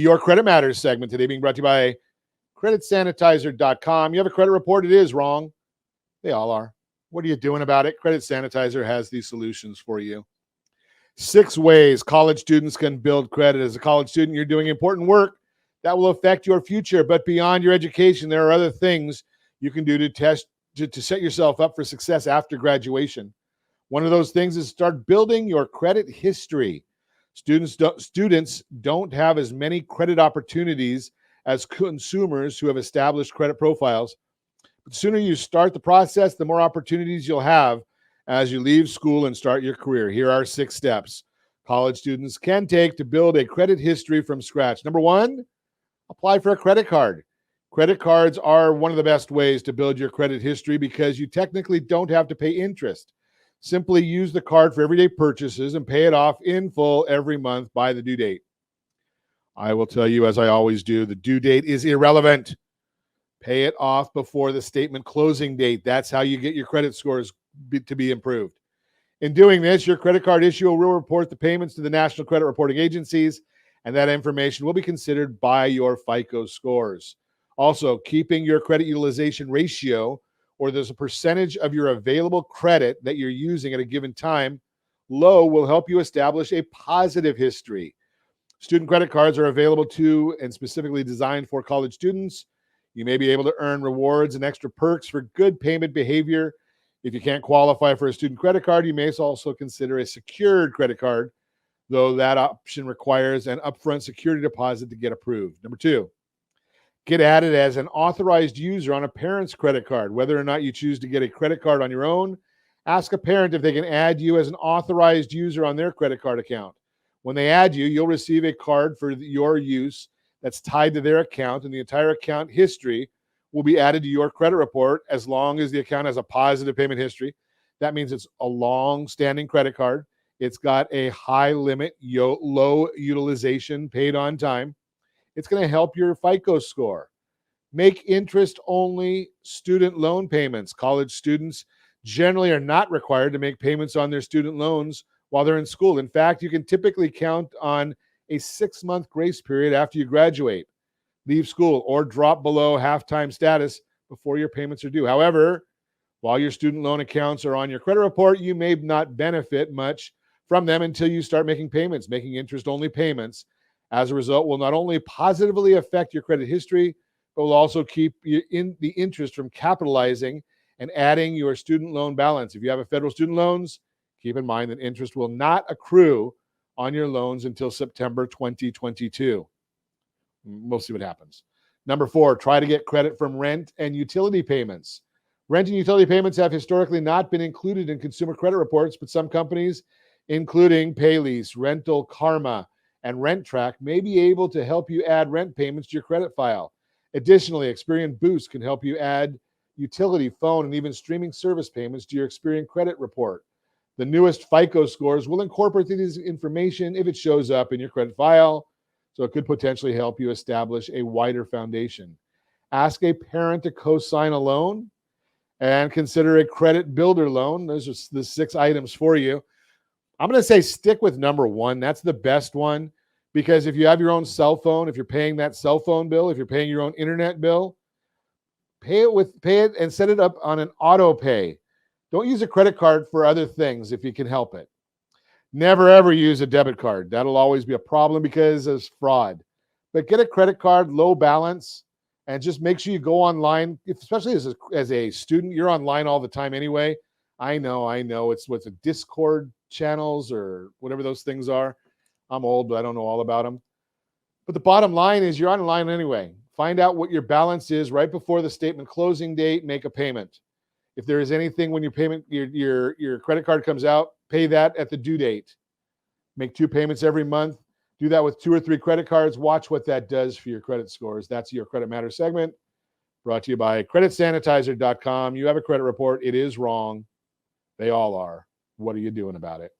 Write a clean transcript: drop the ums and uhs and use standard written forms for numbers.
Your Credit Matters segment today being brought to you by creditsanitizer.com. You have a credit report, it is wrong. They all are. What are you doing about it? Credit Sanitizer has these solutions for you. 6 ways college students can build credit. As a college student, you're doing important work that will affect your future. But beyond your education, there are other things you can do to set yourself up for success after graduation. One of those things is start building your credit history. Students don't have as many credit opportunities as consumers who have established credit profiles. But the sooner you start the process, the more opportunities you'll have as you leave school and start your career. Here are 6 steps college students can take to build a credit history from scratch. Number 1, apply for a credit card. Credit cards are one of the best ways to build your credit history because you technically don't have to pay interest. Simply use the card for everyday purchases and pay it off in full every month by the due date. I will tell you, as I always do, the due date is irrelevant. Pay it off before the statement closing date. That's how you get your credit scores to be improved. In doing this, your credit card issuer will report the payments to the National Credit Reporting Agencies, and that information will be considered by your FICO scores. Also, keeping your credit utilization ratio, or there's a percentage of your available credit that you're using at a given time, low will help you establish a positive history. Student credit cards are available to and specifically designed for college students. You may be able to earn rewards and extra perks for good payment behavior. If you can't qualify for a student credit card, you may also consider a secured credit card, though that option requires an upfront security deposit to get approved. Number 2, get added as an authorized user on a parent's credit card. Whether or not you choose to get a credit card on your own, ask a parent if they can add you as an authorized user on their credit card account. When they add you, you'll receive a card for your use that's tied to their account, and the entire account history will be added to your credit report as long as the account has a positive payment history. That means it's a long-standing credit card. It's got a high limit, low utilization, paid on time. It's going to help your FICO score. Make interest-only student loan payments. College students generally are not required to make payments on their student loans while they're in school. In fact, you can typically count on a 6-month grace period after you graduate, leave school, or drop below half-time status before your payments are due. However, while your student loan accounts are on your credit report, you may not benefit much from them until you start making payments. Making interest-only payments, as a result, will not only positively affect your credit history, but will also keep you in the interest from capitalizing and adding your student loan balance. If you have a federal student loans, keep in mind that interest will not accrue on your loans until September 2022. We'll see what happens. Number 4, try to get credit from rent and utility payments. Rent and utility payments have historically not been included in consumer credit reports, but some companies, including Paylease, Rental Karma, and RentTrack, may be able to help you add rent payments to your credit file. Additionally, Experian Boost can help you add utility, phone, and even streaming service payments to your Experian credit report. The newest FICO scores will incorporate this information if it shows up in your credit file, so it could potentially help you establish a wider foundation. Ask a parent to co-sign a loan and consider a credit builder loan. Those are the 6 items for you. I'm going to say stick with number 1. That's the best one, because if you have your own cell phone, if you're paying that cell phone bill, if you're paying your own internet bill, pay it and set it up on an auto pay. Don't use a credit card for other things if you can help it. Never, ever use a debit card. That'll always be a problem because of fraud. But get a credit card, low balance, and just make sure you go online, especially as a student. You're online all the time anyway. I know. It's with the Discord channels or whatever those things are. I'm old, but I don't know all about them. But the bottom line is you're online anyway. Find out what your balance is right before the statement closing date. Make a payment. If there is anything when your credit card comes out, pay that at the due date. Make 2 payments every month. Do that with 2 or 3 credit cards. Watch what that does for your credit scores. That's your Credit Matters segment, brought to you by creditsanitizer.com. You have a credit report. It is wrong. They all are. What are you doing about it?